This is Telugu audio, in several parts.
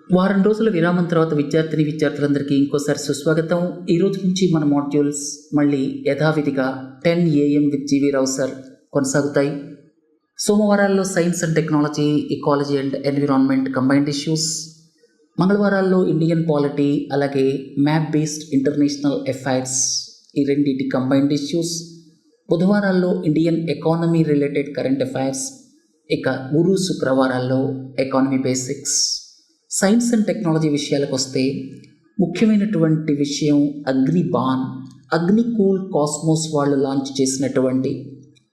వారం రోజుల విరామం తర్వాత విద్యార్థులందరికీ ఇంకోసారి సుస్వాగతం. ఈ రోజు నుంచి మన మాడ్యూల్స్ మళ్ళీ యథావిధిగా 10 AM with G V Rao sir కొనసాగుతాయి. సోమవారాల్లో science and technology, ecology and environment combined issues, మంగళవారాల్లో ఇండియన్ పాలిటీ, అలాగే మ్యాప్ బేస్డ్ ఇంటర్నేషనల్ అఫైర్స్ ఈ రెండింటి కంబైన్డ్ ఇష్యూస్, బుధవారాల్లో Indian economy related current affairs, ఇక గురు శుక్రవారాల్లో economy basics. Science and technology విషయాలకు వస్తే ముఖ్యమైనటువంటి విషయం అగ్నిబాన్, అగ్నికూల్ కాస్మోస్ వాళ్ళు లాంచ్ చేసినటువంటి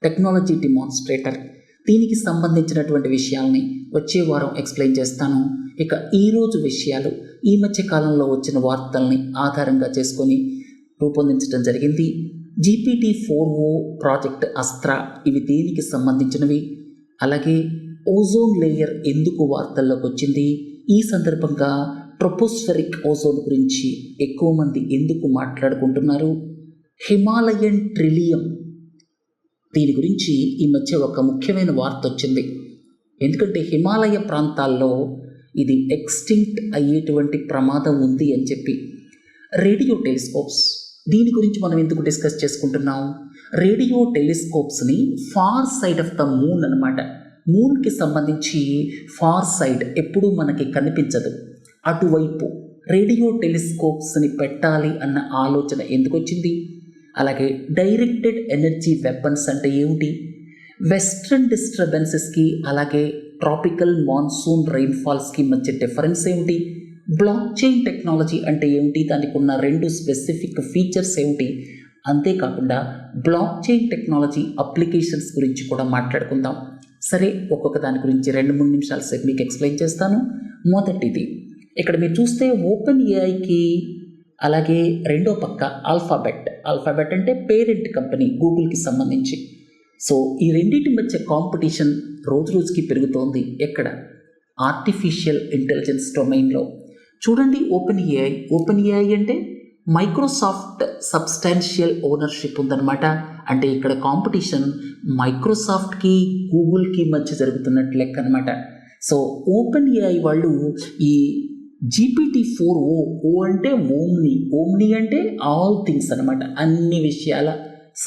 టెక్నాలజీ డిమాన్స్ట్రేటర్. దీనికి సంబంధించినటువంటి విషయాల్ని వచ్చే వారం ఎక్స్ప్లెయిన్ చేస్తాను. ఇక ఈరోజు విషయాలు ఈ మధ్య కాలంలో వచ్చిన వార్తల్ని ఆధారంగా చేసుకొని రూపొందించడం జరిగింది. GPT-4o ప్రాజెక్ట్ అస్త్ర, ఇవి దేనికి సంబంధించినవి, అలాగే ఓజోన్ లేయర్ ఎందుకు వార్తల్లోకి వచ్చింది, ఈ సందర్భంగా ట్రోపోస్ఫెరిక్ ఓజోన్ గురించి ఎక్కువ మంది ఎందుకు మాట్లాడుకుంటున్నారు, హిమాలయన్ ట్రిలియం, దీని గురించి ఈ మధ్య ఒక ముఖ్యమైన వార్త వచ్చింది. ఎందుకంటే హిమాలయ ప్రాంతాల్లో ఇది ఎక్స్టింక్ట్ అయ్యేటువంటి ప్రమాదం ఉంది అని చెప్పి. రేడియో టెలిస్కోప్స్, దీని గురించి మనం ఎందుకు డిస్కస్ చేసుకుంటున్నాం. రేడియో టెలిస్కోప్స్ని far side of the moon అనమాట. మూన్కి సంబంధించి ఫార్ సైడ్ ఎప్పుడూ మనకి కనిపించదు. అటువైపు రేడియో టెలిస్కోప్స్ని పెట్టాలి అన్న ఆలోచన ఎందుకు వచ్చింది. అలాగే డైరెక్టెడ్ ఎనర్జీ వెపన్స్ అంటే ఏమిటి, వెస్ట్రన్ డిస్టర్బెన్సెస్కి అలాగే ట్రాపికల్ మాన్సూన్ రైన్ఫాల్స్కి మధ్య డిఫరెన్స్ ఏమిటి, బ్లాక్ చైన్ టెక్నాలజీ అంటే ఏమిటి, దానికి ఉన్న 2 స్పెసిఫిక్ ఫీచర్స్ ఏమిటి, అంతేకాకుండా బ్లాక్ చైన్ టెక్నాలజీ అప్లికేషన్స్ గురించి కూడా మాట్లాడుకుందాం. సరే, ఒక్కొక్క దాని గురించి 2-3 నిమిషాల సేపు మీకు ఎక్స్ప్లెయిన్ చేస్తాను. మొదటిది, ఇక్కడ మీరు చూస్తే ఓపెన్ ఏఐకి అలాగే రెండో పక్క ఆల్ఫాబెట్ అంటే పేరెంట్ కంపెనీ గూగుల్కి సంబంధించి. సో ఈ రెండింటి మధ్య కాంపిటీషన్ రోజు రోజుకి పెరుగుతోంది. ఎక్కడ, ఆర్టిఫిషియల్ ఇంటెలిజెన్స్ డొమైన్లో. చూడండి, ఓపెన్ ఏఐ అంటే మైక్రోసాఫ్ట్ సబ్స్టాన్షియల్ ఓనర్షిప్ ఉందన్నమాట. అంటే ఇక్కడ కాంపిటీషన్ మైక్రోసాఫ్ట్కి గూగుల్కి మధ్య జరుగుతున్నట్టు లెక్క అనమాట. సో ఓపెన్ ఏఐ వాళ్ళు ఈ GPT-4o అంటే ఓమ్ని అంటే ఆల్ థింగ్స్ అనమాట, అన్ని విషయాల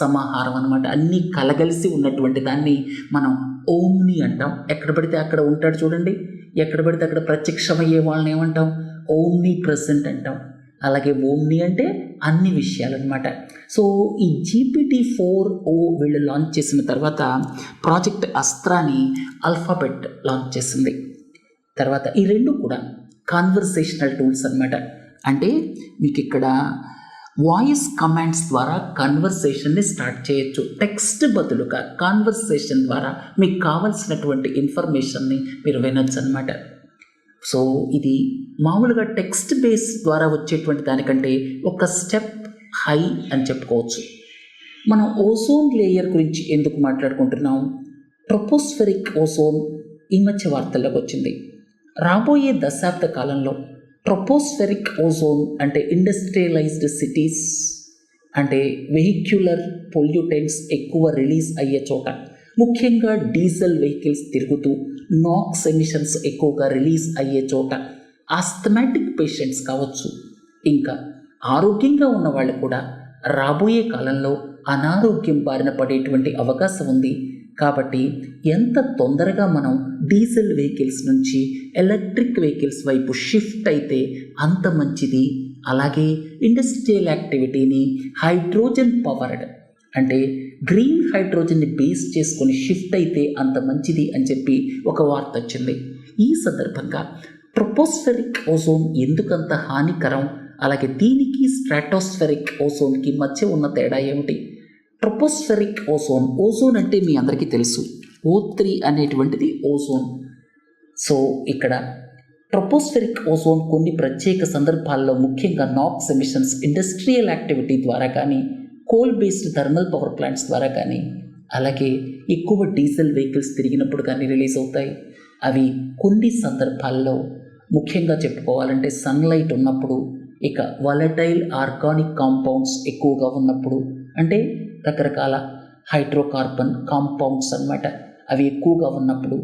సమాహారం అనమాట, అన్నీ కలగలిసి ఉన్నటువంటి దాన్ని మనం ఓమ్ని అంటాం. ఎక్కడ పడితే అక్కడ ఉంటాడు చూడండి, ఎక్కడ పడితే అక్కడ ప్రత్యక్షమయ్యే వాళ్ళని ఏమంటాం, ఓమ్ని ప్రెసెంట్ అంటాం. అలాగే ఓమ్ని అంటే అన్ని విషయాలన్నమాట. సో ఈ GPT-4o వీళ్ళు లాంచ్ చేసిన తర్వాత ప్రాజెక్ట్ అస్త్రాని ఆల్ఫాబెట్ లాంచ్ చేసింది. తర్వాత ఈ రెండు కూడా కాన్వర్సేషనల్ టూల్స్ అన్నమాట. అంటే మీకు ఇక్కడ వాయిస్ కమాండ్స్ ద్వారా కన్వర్సేషన్ని స్టార్ట్ చేయొచ్చు. టెక్స్ట్ బదులుగా కాన్వర్సేషన్ ద్వారా మీకు కావాల్సినటువంటి ఇన్ఫర్మేషన్ని మీరు వినొచ్చు అనమాట. సో ఇది మామూలుగా టెక్స్ట్ బేస్ ద్వారా వచ్చేటువంటి దానికంటే ఒక స్టెప్ హై అని చెప్పుకోవచ్చు. మనం ఓజోన్ లేయర్ గురించి ఎందుకు మాట్లాడుకుంటున్నాం. ట్రోపోస్ఫెరిక్ ఓజోన్ ఈ మధ్య వార్తల్లోకి వచ్చింది. రాబోయే దశాబ్ద కాలంలో ట్రోపోస్ఫెరిక్ ఓజోన్ అంటే ఇండస్ట్రియలైజ్డ్ సిటీస్, అంటే వెహిక్యులర్ పొల్యూటెంట్స్ ఎక్కువ రిలీజ్ అయ్యే చోట, ముఖ్యంగా డీజిల్ వెహికల్స్ తిరుగుతూ నాక్స్ ఎమిషన్స్ ఎక్కువగా రిలీజ్ అయ్యే చోట ఆస్థమాటిక్ పేషెంట్స్ కావచ్చు, ఇంకా ఆరోగ్యంగా ఉన్న వాళ్ళు కూడా రాబోయే కాలంలో అనారోగ్యం బారిన పడేటువంటి అవకాశం ఉంది. కాబట్టి ఎంత తొందరగా మనం డీజిల్ వెహికల్స్ నుంచి ఎలక్ట్రిక్ వెహికల్స్ వైపు షిఫ్ట్ అయితే అంత మంచిది. అలాగే ఇండస్ట్రియల్ యాక్టివిటీని హైడ్రోజన్ పవర్డ్ అంటే గ్రీన్ హైడ్రోజన్ని బేస్ చేసుకొని షిఫ్ట్ అయితే అంత మంచిది అని చెప్పి ఒక వార్త వచ్చింది. ఈ సందర్భంగా ట్రోపోస్ఫెరిక్ ఓజోన్ ఎందుకంత హానికరం, అలాగే దీనికి స్ట్రాటోస్ఫెరిక్ ఓజోన్కి మధ్య ఉన్న తేడా ఏమిటి. ట్రోపోస్ఫెరిక్ ఓజోన్ అంటే మీ అందరికీ తెలుసు, O3 అనేటువంటిది ఓజోన్. సో ఇక్కడ ట్రోపోస్ఫెరిక్ ఓజోన్ కొన్ని ప్రత్యేక సందర్భాల్లో, ముఖ్యంగా నాక్స్ ఎమిషన్స్, ఇండస్ట్రియల్ యాక్టివిటీ ద్వారా కానీ, coal based thermal power plants ద్వారా కానీ, అలాగే ఎక్కువ డీజిల్ వెహికల్స్ తిరిగినప్పుడు కానీ రిలీజ్ అవుతాయి. అవి కొన్ని సందర్భాల్లో, ముఖ్యంగా చెప్పుకోవాలంటే సన్లైట్ ఉన్నప్పుడు, ఇక వాలటైల్ ఆర్గానిక్ కాంపౌండ్స్ ఎక్కువగా ఉన్నప్పుడు, అంటే రకరకాల హైడ్రోకార్బన్ కాంపౌండ్స్ అన్నమాట, అవి ఎక్కువగా ఉన్నప్పుడు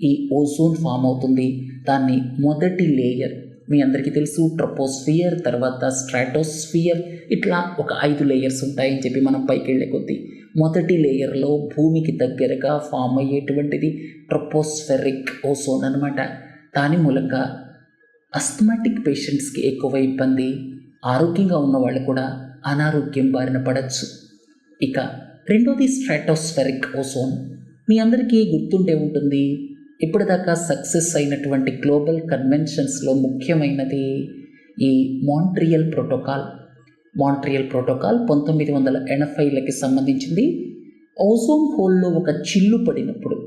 ఈ ఓజోన్ ఫామ్ అవుతుంది. దాన్ని మొదటి లేయర్ మీ అందరికీ తెలుసు ట్రోపోస్ఫియర్, తర్వాత స్ట్రాటోస్ఫియర్, ఇట్లా ఒక 5 లేయర్స్ ఉంటాయని చెప్పి మనం పైకి వెళ్ళే కొద్దీ మొదటి లేయర్లో భూమికి దగ్గరగా ఫామ్ అయ్యేటువంటిది ట్రోపోస్ఫెరిక్ ఓజోన్ అనమాట. దాని మూలంగా అస్థమాటిక్ పేషెంట్స్కి ఎక్కువ ఇబ్బంది, ఆరోగ్యంగా ఉన్న వాళ్ళు కూడా అనారోగ్యం బారిన పడవచ్చు. ఇక రెండోది స్ట్రాటోస్ఫెరిక్ ఓజోన్. మీ అందరికీ గుర్తుండే ఉంటుంది, ఇప్పటిదాకా సక్సెస్ అయినటువంటి గ్లోబల్ కన్వెన్షన్స్లో ముఖ్యమైనది ఈ మాంట్రియల్ ప్రోటోకాల్. మాంట్రియల్ ప్రోటోకాల్ 1980కి సంబంధించింది. ఓజోన్ హోల్లో ఒక చిల్లు పడినప్పుడు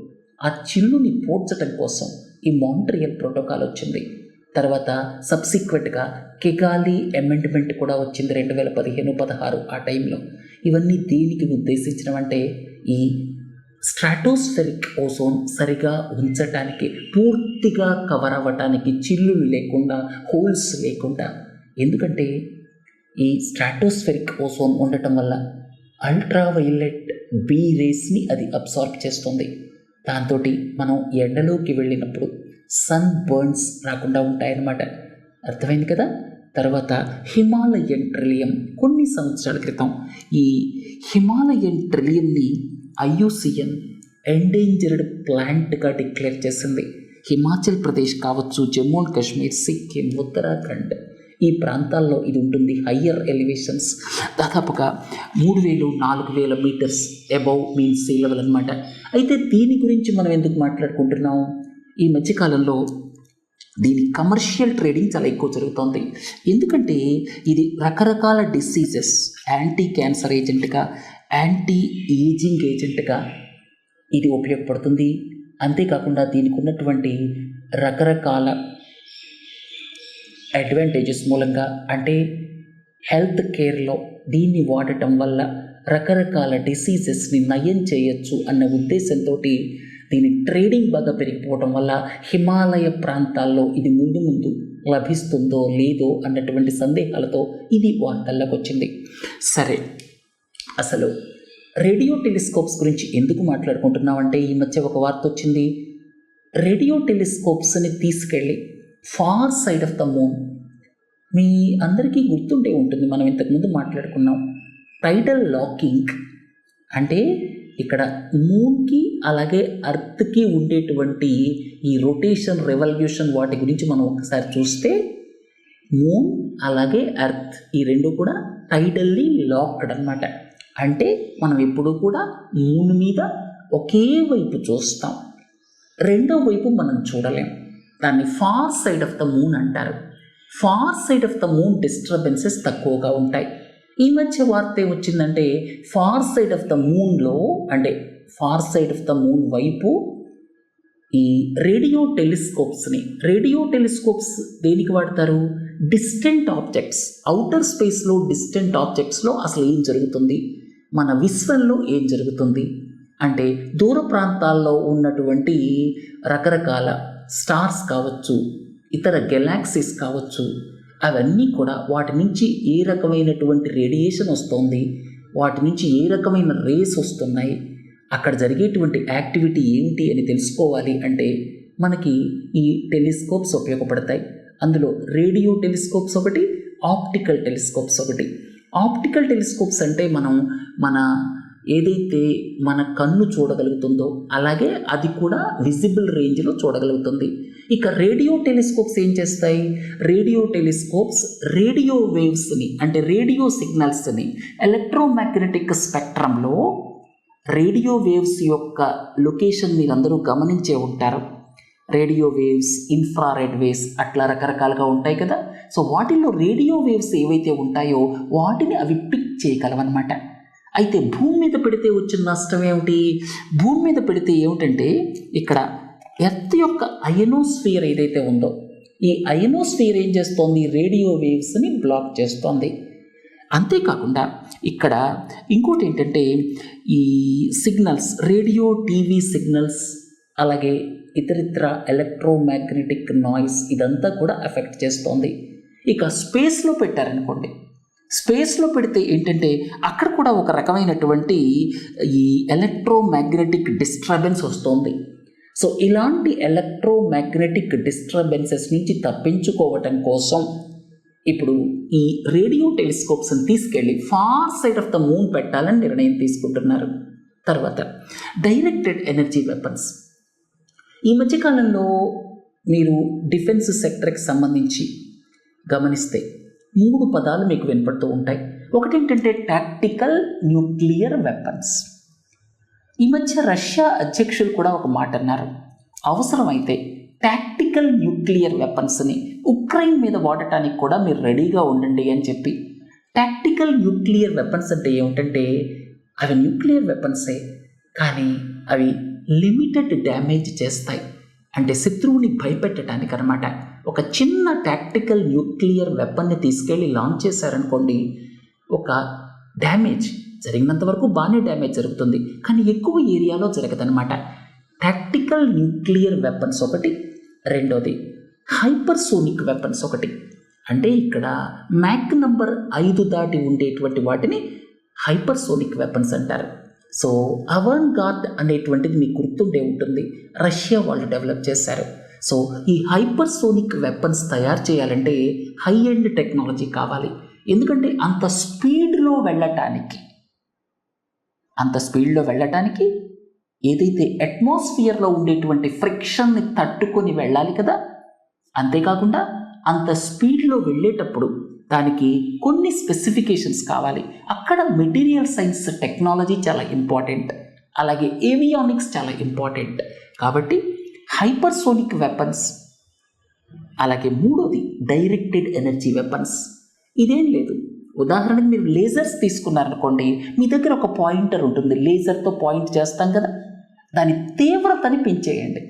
ఆ చిల్లుని పోడ్చడం కోసం ఈ మాంట్రియల్ ప్రోటోకాల్ వచ్చింది. తర్వాత సబ్సిక్వెంట్గా కిగాలి అమెండ్మెంట్ కూడా వచ్చింది 2015-16 ఆ టైంలో. ఇవన్నీ దేనికి ఉద్దేశించినవంటే ఈ స్ట్రాటోస్ఫెరిక్ ఓజోన్ సరిగా ఉంచటానికి, పూర్తిగా కవర్ అవ్వటానికి, చిల్లులు లేకుండా, హోల్స్ లేకుండా. ఎందుకంటే ఈ స్ట్రాటోస్ఫెరిక్ ఓజోన్ ఉండటం వల్ల అల్ట్రావైలెట్ బీ రేస్ని అది అబ్సార్బ్ చేస్తుంది. దాంతో మనం ఎండలోకి వెళ్ళినప్పుడు సన్ బర్న్స్ రాకుండా ఉంటాయన్నమాట. అర్థమైంది కదా. తర్వాత హిమాలయన్ ట్రిలియం. కొన్ని సంవత్సరాల క్రితం ఈ హిమాలయన్ ట్రిలియంని IUCN ఎండేంజర్డ్ ప్లాంట్గా డిక్లేర్ చేసింది. హిమాచల్ ప్రదేశ్ కావచ్చు, జమ్మూ అండ్ కాశ్మీర్, సిక్కిం, ఉత్తరాఖండ్ ఈ ప్రాంతాల్లో ఇది ఉంటుంది. హయ్యర్ ఎలివేషన్స్, దాదాపుగా 3000-4000 metres above mean sea level అనమాట. అయితే దీని గురించి మనం ఎందుకు మాట్లాడుకుంటున్నాం? ఈ మధ్యకాలంలో దీని కమర్షియల్ ట్రేడింగ్ చాలా ఎక్కువ జరుగుతుంది. ఎందుకంటే ఇది రకరకాల డిసీజెస్, యాంటీ క్యాన్సర్ ఏజెంట్గా, యాంటీ ఏజింగ్ ఏజెంట్గా ఇది ఉపయోగపడుతుంది. అంతేకాకుండా దీనికి ఉన్నటువంటి రకరకాల అడ్వాంటేజెస్ మూలంగా, అంటే హెల్త్ కేర్లో దీన్ని వాడటం వల్ల రకరకాల డిసీజెస్ని నయం చేయొచ్చు అన్న ఉద్దేశంతో దీని ట్రేడింగ్ బాగా పెరిగిపోవడం వల్ల హిమాలయ ప్రాంతాల్లో ఇది ముందు ముందు లభిస్తుందో లేదో అన్నటువంటి సందేహాలతో ఇది వార్తల్లోకి వచ్చింది. సరే, అసలు రేడియో టెలిస్కోప్స్ గురించి ఎందుకు మాట్లాడుకుంటున్నామంటే, ఈ మధ్య ఒక వార్త వచ్చింది. రేడియో టెలిస్కోప్స్ని తీసుకెళ్ళి far side of the moon, మీ అందరికీ గుర్తుండే ఉంటుంది, మనం ఇంతకుముందు మాట్లాడుకున్నాం టైడల్ లాకింగ్. అంటే ఇక్కడ మూన్కి అలాగే అర్త్కి ఉండేటువంటి ఈ రొటేషన్, రెవల్యూషన్, వాటి గురించి మనం ఒకసారి చూస్తే మూన్ అలాగే అర్త్ ఈ రెండు కూడా టైడల్లీ లాక్డ్ అనమాట. అంటే మనం ఎప్పుడూ కూడా మూన్ మీద ఒకే వైపు చూస్తాం, రెండో వైపు మనం చూడలేం. దాన్ని far side of the moon అంటారు. Far side of the moon disturbances తక్కువగా ఉంటాయి. ఈ మధ్య వార్త ఏమొచ్చిందంటే, ఫార్ సైడ్ ఆఫ్ ద మూన్లో, అంటే far side of the moon వైపు ఈ రేడియో టెలిస్కోప్స్ దేనికి వాడతారు? డిస్టెంట్ ఆబ్జెక్ట్స్, అవుటర్ స్పేస్లో డిస్టెంట్ ఆబ్జెక్ట్స్లో అసలు ఏం జరుగుతుంది, మన విశ్వంలో ఏం జరుగుతుంది అంటే దూర ప్రాంతాల్లో ఉన్నటువంటి రకరకాల స్టార్స్ కావచ్చు, ఇతర గెలాక్సీస్ కావచ్చు, అవన్నీ కూడా వాటి నుంచి ఏ రకమైనటువంటి రేడియేషన్ వస్తుంది, వాటి నుంచి ఏ రకమైన రేస్ వస్తున్నాయి, అక్కడ జరిగేటువంటి యాక్టివిటీ ఏమిటి అని తెలుసుకోవాలి అంటే మనకి ఈ టెలిస్కోప్స్ ఉపయోగపడతాయి. అందులో రేడియో టెలిస్కోప్స్ ఒకటి, ఆప్టికల్ టెలిస్కోప్స్ ఒకటి. ఆప్టికల్ టెలిస్కోప్స్ అంటే మన ఏదైతే మన కన్ను చూడగలుగుతుందో అలాగే అది కూడా విజిబుల్ రేంజ్లో చూడగలుగుతుంది. ఇక రేడియో టెలిస్కోప్స్ ఏం చేస్తాయి? రేడియో టెలిస్కోప్స్ రేడియో వేవ్స్ని, అంటే రేడియో సిగ్నల్స్ని ఎలక్ట్రోమాగ్నెటిక్ స్పెక్ట్రంలో రేడియో వేవ్స్ యొక్క లొకేషన్ మీరు అందరూ గమనించే ఉంటారు. రేడియో వేవ్స్, ఇన్ఫ్రారెడ్ వేవ్స్, అట్లా రకరకాలుగా ఉంటాయి కదా. సో వాటిల్లో రేడియో వేవ్స్ ఏవైతే ఉంటాయో వాటిని అవి పిక్ చేయగలవన్నమాట. అయితే భూమి మీద పెడితే వచ్చిన నష్టం ఏమిటి? భూమి మీద పెడితే ఏమిటంటే, ఇక్కడ ఎర్త్ యొక్క అయనోస్ఫియర్ ఏదైతే ఉందో, ఈ అయనోస్ఫియర్ ఏం చేస్తోంది? రేడియో వేవ్స్ని బ్లాక్ చేస్తోంది. అంతేకాకుండా ఇక్కడ ఇంకోటి ఏంటంటే, ఈ సిగ్నల్స్, రేడియో టీవీ సిగ్నల్స్, అలాగే ఇతరితర ఎలక్ట్రోమాగ్నెటిక్ నాయిస్, ఇదంతా కూడా ఎఫెక్ట్ చేస్తోంది. ఇక స్పేస్లో పెట్టారనుకోండి, స్పేస్లో పెడితే ఏంటంటే అక్కడ కూడా ఒక రకమైనటువంటి ఈ ఎలక్ట్రోమాగ్నెటిక్ డిస్టర్బెన్స్ వస్తుంది. సో ఇలాంటి ఎలక్ట్రోమాగ్నెటిక్ డిస్టర్బెన్సెస్ నుంచి తప్పించుకోవటం కోసం ఇప్పుడు ఈ రేడియో టెలిస్కోప్స్ని తీసుకెళ్ళి far side of the moon పెట్టాలని నిర్ణయం తీసుకుంటున్నారు. తర్వాత డైరెక్టెడ్ ఎనర్జీ వెపన్స్. ఈ మధ్యకాలంలో మీరు డిఫెన్స్ సెక్టర్కి సంబంధించి గమనిస్తే 3 పదాలు మీకు వినపడుతూ ఉంటాయి. ఒకటి ఏంటంటే టాక్టికల్ న్యూక్లియర్ వెపన్స్. ఈ మధ్య రష్యా అధ్యక్షులు కూడా ఒక మాట అన్నారు, అవసరమైతే టాక్టికల్ న్యూక్లియర్ వెపన్స్ని ఉక్రెయిన్ మీద వాడటానికి కూడా మీరు రెడీగా ఉండండి అని చెప్పి. టాక్టికల్ న్యూక్లియర్ వెపన్స్ అంటే ఏమిటంటే అవి న్యూక్లియర్ వెపన్సే, కానీ అవి లిమిటెడ్ డ్యామేజ్ చేస్తాయి. అంటే శత్రువుని భయపెట్టడానికి అనమాట. ఒక చిన్న టాక్టికల్ న్యూక్లియర్ వెపన్ని తీసుకెళ్ళి లాంచ్ చేశారనుకోండి, ఒక డ్యామేజ్ జరిగినంత వరకు బాగానే డ్యామేజ్ జరుగుతుంది, కానీ ఎక్కువ ఏరియాలో జరగదనమాట. టాక్టికల్ న్యూక్లియర్ వెపన్స్ ఒకటి. రెండోది హైపర్సోనిక్ వెపన్స్ ఒకటి. అంటే ఇక్కడ మ్యాక్ నంబర్ 5 దాటి ఉండేటువంటి వాటిని హైపర్సోనిక్ వెపన్స్ అంటారు. సో అవాంగార్డ్ అనేటువంటిది మీకు గుర్తుండే ఉంటుంది, రష్యా వాళ్ళు డెవలప్ చేశారు. సో ఈ హైపర్సోనిక్ వెపన్స్ తయారు చేయాలంటే హై ఎండ్ టెక్నాలజీ కావాలి. ఎందుకంటే అంత స్పీడ్లో వెళ్ళటానికి ఏదైతే అట్మాస్ఫియర్లో ఉండేటువంటి ఫ్రిక్షన్ని తట్టుకొని వెళ్ళాలి కదా. అంతేకాకుండా అంత స్పీడ్లో వెళ్ళేటప్పుడు దానికి కొన్ని స్పెసిఫికేషన్స్ కావాలి. అక్కడ మెటీరియల్ సైన్స్ టెక్నాలజీ చాలా ఇంపార్టెంట్, అలాగే ఏవియానిక్స్ చాలా ఇంపార్టెంట్. కాబట్టి హైపర్సోనిక్ వెపన్స్. అలాగే మూడోది డైరెక్టెడ్ ఎనర్జీ వెపన్స్. ఇదేం లేదు, ఉదాహరణకు మీరు లేజర్స్ తీసుకున్నారనుకోండి, మీ దగ్గర ఒక పాయింటర్ ఉంటుంది, లేజర్తో పాయింట్ చేస్తాం కదా, దాని తీవ్రతని పెంచేయండి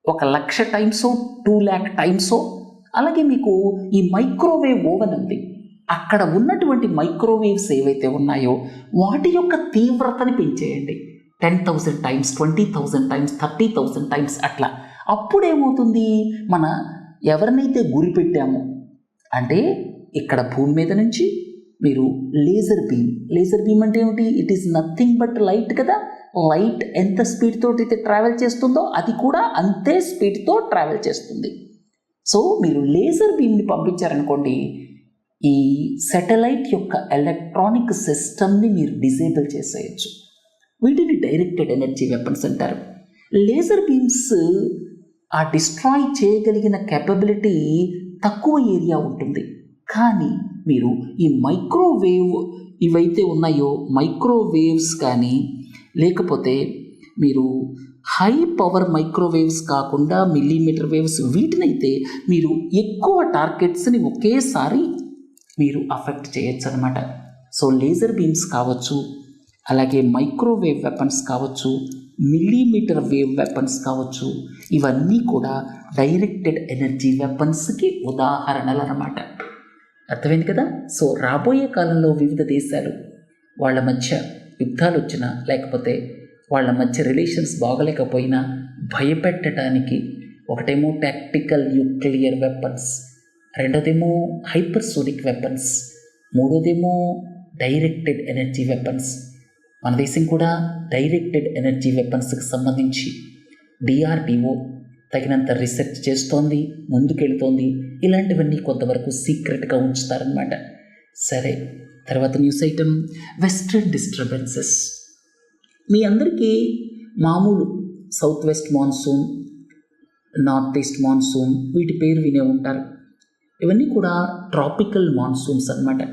1,00,000 టైమ్సో 2,00,000 టైమ్సో. అలాగే మీకు ఈ మైక్రోవేవ్ ఓవెన్ ఉంది, అక్కడ ఉన్నటువంటి మైక్రోవేవ్స్ ఏవైతే ఉన్నాయో వాటి యొక్క తీవ్రతని పెంచేయండి 10,000 టైమ్స్, 20,000 టైమ్స్, 30,000 టైమ్స్ అట్లా. అప్పుడేమవుతుంది, మన ఎవరినైతే గురి పెట్టామో, అంటే ఇక్కడ భూమి మీద నుంచి మీరు లేజర్ బీమ్ అంటే ఏమిటి, it is nothing but light కదా. లైట్ ఎంత స్పీడ్ తోటి అయితే ట్రావెల్ చేస్తుందో అది కూడా అంతే స్పీడ్తో ట్రావెల్ చేస్తుంది. సో మీరు లేజర్ బీమ్ని పంపించారనుకోండి, ఈ శాటిలైట్ యొక్క ఎలక్ట్రానిక్ సిస్టమ్ని మీరు డిజేబుల్ చేసేయచ్చు. వీటిని డైరెక్టెడ్ ఎనర్జీ వెపన్స్ అంటారు. లేజర్ బీమ్స్ ఆ డిస్ట్రాయ్ చేయగలిగిన కెపబిలిటీ తక్కువ ఏరియా ఉంటుంది, కానీ మీరు ఈ మైక్రోవేవ్ ఇవైతే ఉన్నాయో మైక్రోవేవ్స్ కానీ, లేకపోతే మీరు హై పవర్ మైక్రోవేవ్స్ కాకుండా మిల్లీమీటర్ వేవ్స్, వీటినైతే మీరు ఎక్కువ టార్గెట్స్ని ఒకేసారి మీరు అఫెక్ట్ చేయొచ్చు అనమాట. సో లేజర్ బీమ్స్ కావచ్చు, అలాగే మైక్రోవేవ్ వెపన్స్ కావచ్చు, మిల్లీమీటర్ వేవ్ వెపన్స్ కావచ్చు, ఇవన్నీ కూడా డైరెక్టెడ్ ఎనర్జీ వెపన్స్కి ఉదాహరణలు అన్నమాట. అర్థమైంది కదా. సో రాబోయే కాలంలో వివిధ దేశాలు వాళ్ళ మధ్య యుద్ధాలు వచ్చినా, లేకపోతే వాళ్ళ మధ్య రిలేషన్స్ బాగలేకపోయినా భయపెట్టడానికి ఒకటేమో టాక్టికల్ న్యూక్లియర్ వెపన్స్, రెండోదేమో హైపర్సోనిక్ వెపన్స్, మూడోదేమో డైరెక్టెడ్ ఎనర్జీ వెపన్స్. మన దేశం కూడా డైరెక్టెడ్ ఎనర్జీ వెపన్స్కి సంబంధించి DRDO తగినంత రీసెర్చ్ చేస్తోంది, ముందుకెళ్తోంది. ఇలాంటివన్నీ కొంతవరకు సీక్రెట్గా ఉంచుతారనమాట. సరే, తర్వాత న్యూస్ ఐటమ్ వెస్ట్రన్ డిస్టర్బెన్సెస్. మీ అందరికీ మామూలు south west monsoon, north east monsoon, వీటి పేరు వినే ఉంటారు. ఇవన్నీ కూడా ట్రాపికల్ మాన్సూన్స్ అన్నమాట.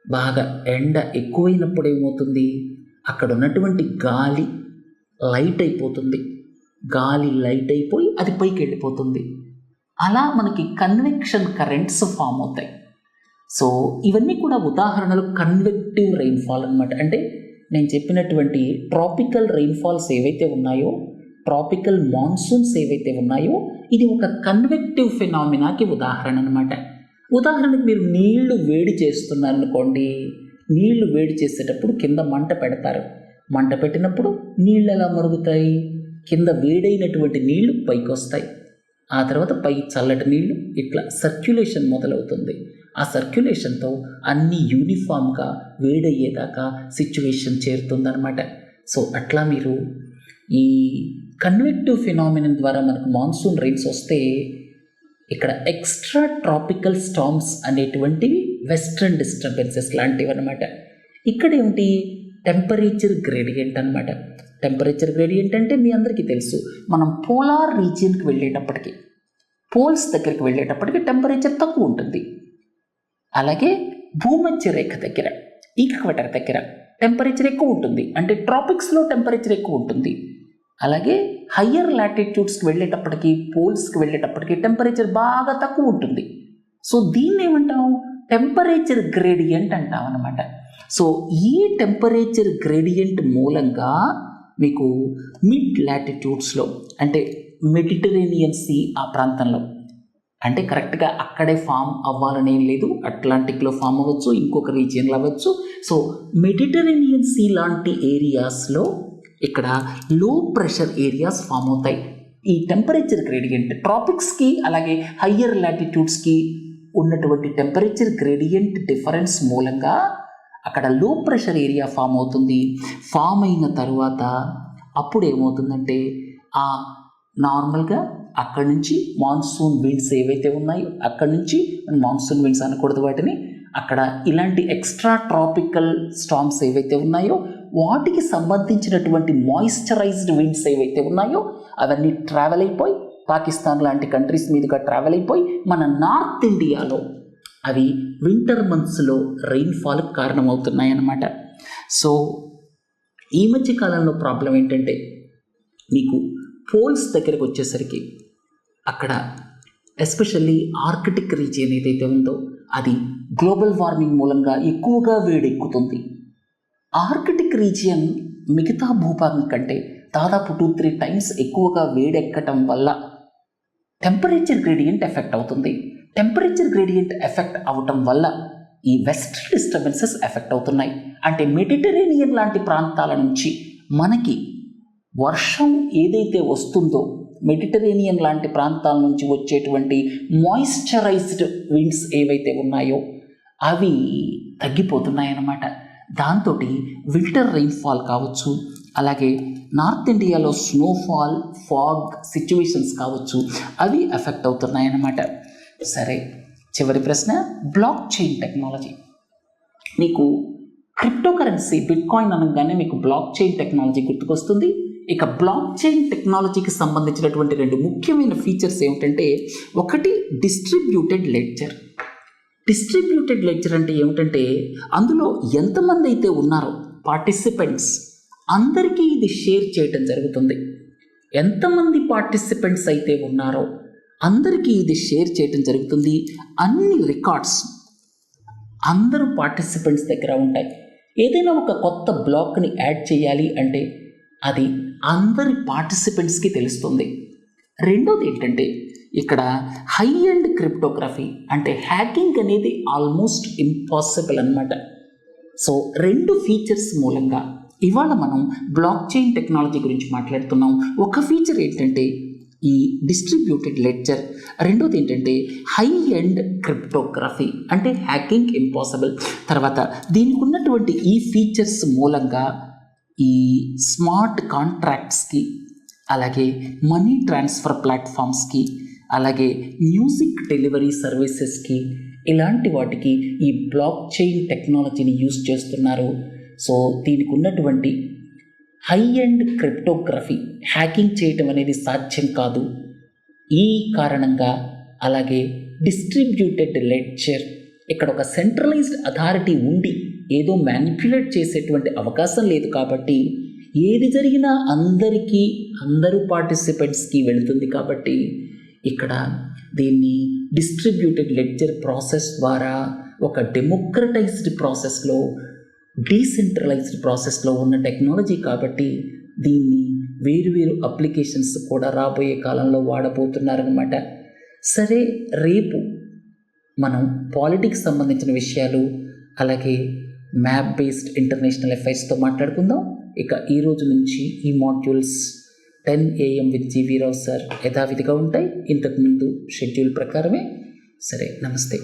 బాగా ఎండ ఎక్కువైనప్పుడు ఏమవుతుంది, అక్కడ ఉన్నటువంటి గాలి లైట్ అయిపోతుంది, గాలి లైట్ అయిపోయి అది పైకి వెళ్ళిపోతుంది. అలా మనకి కన్వెక్షన్ కరెంట్స్ ఫామ్ అవుతాయి. సో ఇవన్నీ కూడా ఉదాహరణలు కన్వెక్టివ్ రెయిన్ఫాల్ అన్నమాట. అంటే నేను చెప్పినటువంటి ట్రాపికల్ రెయిన్ఫాల్స్ ఏవైతే ఉన్నాయో, ట్రాపికల్ మాన్సూన్స్ ఏవైతే ఉన్నాయో, ఇది ఒక కన్వెక్టివ్ ఫినామినాకి ఉదాహరణ అనమాట. ఉదాహరణకు మీరు నీళ్లు వేడి చేస్తున్నారనుకోండి, నీళ్లు వేడి చేసేటప్పుడు కింద మంట పెడతారు. మంట పెట్టినప్పుడు నీళ్ళు ఎలా మరుగుతాయి, కింద వేడైనటువంటి నీళ్లు పైకి వస్తాయి, ఆ తర్వాత పై చల్లటి నీళ్లు, ఇట్లా సర్క్యులేషన్ మొదలవుతుంది. ఆ సర్క్యులేషన్తో అన్నీ యూనిఫామ్గా వేడయ్యేదాకా సిచ్యువేషన్ చేరుతుందన్నమాట. సో అట్లా మీరు ఈ కన్వెక్టివ్ ఫినామినన్ ద్వారా మనకు మాన్సూన్ రైన్స్ వస్తే ఇక్కడ ఎక్స్ట్రా ట్రాపికల్ స్టార్మ్స్ అనేటువంటివి వెస్ట్రన్ డిస్టర్బెన్సెస్ లాంటివి అనమాట. ఇక్కడ ఏమిటి, టెంపరేచర్ గ్రేడియంట్ అనమాట. టెంపరేచర్ గ్రేడియంట్ అంటే మీ అందరికీ తెలుసు, మనం పోలార్ రీజియన్కి వెళ్ళేటప్పటికి, పోల్స్ దగ్గరికి వెళ్ళేటప్పటికి టెంపరేచర్ తక్కువ ఉంటుంది. అలాగే భూమధ్య రేఖ దగ్గర, ఈక్వెటర్ దగ్గర టెంపరేచర్ ఎక్కువ ఉంటుంది, అంటే ట్రాపిక్స్లో టెంపరేచర్ ఎక్కువ ఉంటుంది. అలాగే హయ్యర్ లాటిట్యూడ్స్కి వెళ్ళేటప్పటికి, పోల్స్కి వెళ్ళేటప్పటికి టెంపరేచర్ బాగా తక్కువ ఉంటుంది. సో దీన్ని ఏమంటాం, టెంపరేచర్ గ్రేడియంట్ అంటాం అన్నమాట. సో ఈ టెంపరేచర్ గ్రేడియంట్ మూలంగా మీకు మిడ్ లాటిట్యూడ్స్లో, అంటే మెడిటరేనియన్ సీ ఆ ప్రాంతంలో, అంటే కరెక్ట్గా అక్కడే ఫామ్ అవ్వాలని ఏం లేదు, అట్లాంటిక్లో ఫామ్ అవ్వచ్చు, ఇంకొక రీజియన్లో అవ్వచ్చు. సో మెడిటరేనియన్ సీ లాంటి ఏరియాస్లో ఇక్కడ లో ప్రెషర్ ఏరియాస్ ఫామ్ అవుతాయి. ఈ టెంపరేచర్ గ్రేడియంట్ ట్రాపిక్స్కి అలాగే హయ్యర్ లాటిట్యూడ్స్కి ఉన్నటువంటి టెంపరేచర్ గ్రేడియంట్ డిఫరెన్స్ మూలంగా అక్కడ లో ప్రెషర్ ఏరియా ఫామ్ అవుతుంది. ఫామ్ అయిన తర్వాత అప్పుడు ఏమవుతుందంటే ఆ నార్మల్గా అక్కడి నుంచి మాన్సూన్ విండ్స్ ఏవైతే ఉన్నాయో, అక్కడి నుంచి మాన్సూన్ విండ్స్ అనకూడదు వాటిని, అక్కడ ఇలాంటి ఎక్స్ట్రా ట్రాపికల్ స్టార్మ్స్ ఏవైతే ఉన్నాయో వాటికి సంబంధించినటువంటి మాయిశ్చరైజ్డ్ విండ్స్ ఏవైతే ఉన్నాయో అవన్నీ ట్రావెల్ అయిపోయి పాకిస్తాన్ లాంటి కంట్రీస్ మీదుగా ట్రావెల్ అయిపోయి మన నార్త్ ఇండియాలో అవి వింటర్ మంత్స్లో రెయిన్ఫాల్కి కారణమవుతున్నాయి అన్నమాట. సో ఈ మధ్య కాలంలో ప్రాబ్లం ఏంటంటే మీకు పోల్స్ దగ్గరకు వచ్చేసరికి అక్కడ ఎస్పెషల్లీ ఆర్కిటిక్ రీజియన్ ఏదైతే ఉందో అది గ్లోబల్ వార్మింగ్ మూలంగా ఎక్కువగా వేడెక్కుతుంది. ఆర్కిటిక్ రీజియన్ మిగతా భూభాగం కంటే దాదాపు 2-3 టైమ్స్ ఎక్కువగా వేడెక్కటం వల్ల టెంపరేచర్ గ్రేడియంట్ ఎఫెక్ట్ అవుతుంది. టెంపరేచర్ గ్రేడియంట్ ఎఫెక్ట్ అవటం వల్ల ఈ వెస్ట్రన్ డిస్టర్బెన్సెస్ ఎఫెక్ట్ అవుతున్నాయి. అంటే మెడిటరేనియన్ లాంటి ప్రాంతాల నుంచి మనకి వర్షం ఏదైతే వస్తుందో, మెడిటరేనియన్ లాంటి ప్రాంతాల నుంచి వచ్చేటువంటి మాయిశ్చరైజ్డ్ విండ్స్ ఏవైతే ఉన్నాయో అవి తగ్గిపోతున్నాయి అన్నమాట. దాంతో వింటర్ రెయిన్ఫాల్ కావచ్చు, అలాగే నార్త్ ఇండియాలో స్నోఫాల్, ఫాగ్ సిచ్యువేషన్స్ కావచ్చు, అవి ఎఫెక్ట్ అవుతున్నాయి అన్నమాట. సరే, చివరి ప్రశ్న, బ్లాక్ చైన్ టెక్నాలజీ. మీకు క్రిప్టోకరెన్సీ బిట్కాయిన్ అనగానే మీకు బ్లాక్ చైన్ టెక్నాలజీ గుర్తుకొస్తుంది. ఇక బ్లాక్ చైన్ టెక్నాలజీకి సంబంధించినటువంటి 2 ముఖ్యమైన ఫీచర్స్ ఏమిటంటే, ఒకటి డిస్ట్రిబ్యూటెడ్ లెడ్జర్. డిస్ట్రిబ్యూటెడ్ లెడ్జర్ అంటే ఏమిటంటే అందులో ఎంతమంది అయితే ఉన్నారో పార్టిసిపెంట్స్ అందరికీ ఇది షేర్ చేయటం జరుగుతుంది. ఎంతమంది పార్టిసిపెంట్స్ అయితే ఉన్నారో అందరికీ ఇది షేర్ చేయటం జరుగుతుంది. అన్ని రికార్డ్స్ అందరూ పార్టిసిపెంట్స్ దగ్గర ఉంటాయి. ఏదైనా ఒక కొత్త బ్లాక్ని యాడ్ చేయాలి అంటే అది అందరి పార్టిసిపెంట్స్కి తెలుస్తుంది. రెండోది ఏంటంటే ఇక్కడ హై అండ్ క్రిప్టోగ్రఫీ అంటే హ్యాకింగ్ అనేది ఆల్మోస్ట్ ఇంపాసిబుల్ అన్నమాట. సో 2 ఫీచర్స్ మూలంగా ఇవాళ మనం బ్లాక్ చైన్ టెక్నాలజీ గురించి మాట్లాడుతున్నాం. ఒక ఫీచర్ ఏంటంటే ఈ డిస్ట్రిబ్యూటెడ్ లెడ్జర్, రెండోది ఏంటంటే హై అండ్ క్రిప్టోగ్రఫీ అంటే హ్యాకింగ్ ఇంపాసిబుల్. తర్వాత దీనికి ఉన్నటువంటి ఈ ఫీచర్స్ మూలంగా ఈ స్మార్ట్ కాంట్రాక్ట్స్కి, అలాగే మనీ ట్రాన్స్ఫర్ ప్లాట్ఫామ్స్కి, అలాగే మ్యూజిక్ డెలివరీ సర్వీసెస్కి, ఇలాంటి వాటికి ఈ బ్లాక్ చైన్ టెక్నాలజీని యూజ్ చేస్తున్నారు. సో దీనికి ఉన్నటువంటి హై అండ్ క్రిప్టోగ్రఫీ హ్యాకింగ్ చేయటం అనేది సాధ్యం కాదు. ఈ కారణంగా అలాగే డిస్ట్రిబ్యూటెడ్ లెడ్జర్ ఇక్కడ ఒక సెంట్రలైజ్డ్ అథారిటీ ఉండి ఏదో మ్యానిపులేట్ చేసేటువంటి అవకాశం లేదు. కాబట్టి ఏది జరిగినా అందరూ పార్టిసిపెంట్స్కి వెళుతుంది. కాబట్టి ఇక్కడ దీన్ని డిస్ట్రిబ్యూటెడ్ లెడ్జర్ ప్రాసెస్ ద్వారా ఒక డెమోక్రటైజ్డ్ ప్రాసెస్లో, డీసెంట్రలైజ్డ్ ప్రాసెస్లో ఉన్న టెక్నాలజీ కాబట్టి దీన్ని వేరు అప్లికేషన్స్ కూడా రాబోయే కాలంలో వాడబోతున్నారనమాట. సరే, రేపు మనం పాలిటిక్స్ సంబంధించిన విషయాలు అలాగే మ్యాప్ బేస్డ్ ఇంటర్నేషనల్ అఫైర్స్తో మాట్లాడుకుందాం. ఇక ఈ రోజు నుంచి ఈ modules 10 AM with G V Rao sir యథావిధిగా ఉంటాయి, ఇంతకుముందు షెడ్యూల్ ప్రకారమే. సరే, నమస్తే.